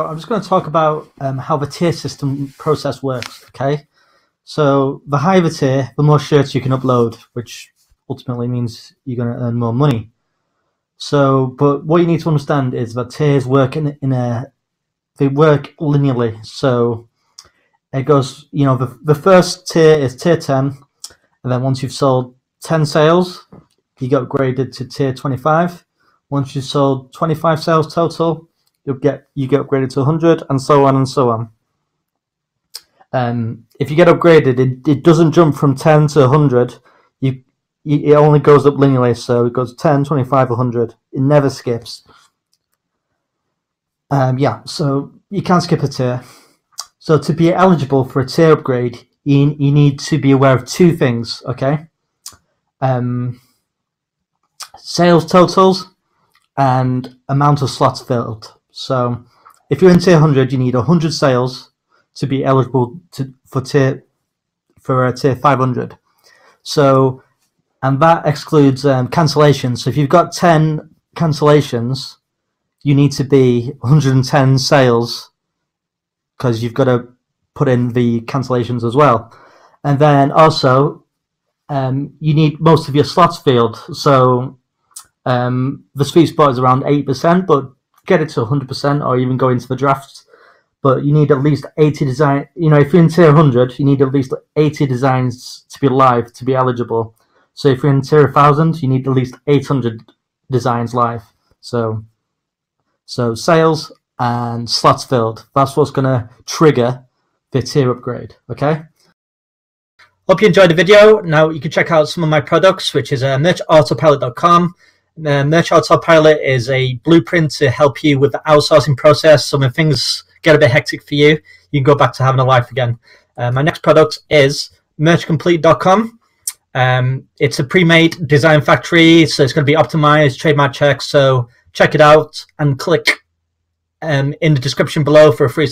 I'm just going to talk about how the tier system process works, okay? So the higher the tier, the more shirts you can upload, which ultimately means you're going to earn more money. So, but what you need to understand is that tiers work they work linearly. So it goes, the first tier is tier 10, and then once you've sold 10 sales, you get upgraded to tier 25. Once you've sold 25 sales total, you get upgraded to 100, and so on and so on. If you get upgraded, it doesn't jump from 10 to 100. It only goes up linearly, so it goes 10, 25, 100. It never skips. So you can't skip a tier. So to be eligible for a tier upgrade, you need to be aware of two things, okay? Sales totals and amount of slots filled. So if you're in tier 100, you need 100 sales to be eligible for tier 500. So, and that excludes cancellations. So if you've got 10 cancellations, you need to be 110 sales because you've got to put in the cancellations as well. And then also, you need most of your slots filled. So the sweet spot is around 8%, but get it to 100% or even go into the drafts. But you need at least 80 design. If you're in tier 100, you need at least 80 designs to be live to be eligible. So if you're in tier 1000, you need at least 800 designs live. So sales and slots filled. That's what's going to trigger the tier upgrade. Okay. Hope you enjoyed the video. Now you can check out some of my products, which is merchautopilot.com. Merch Autopilot is a blueprint to help you with the outsourcing process. So when things get a bit hectic for you, you can go back to having a life again. My next product is merchcomplete.com. It's a pre-made design factory, so it's going to be optimized, trademark checked. So check it out and click in the description below for a free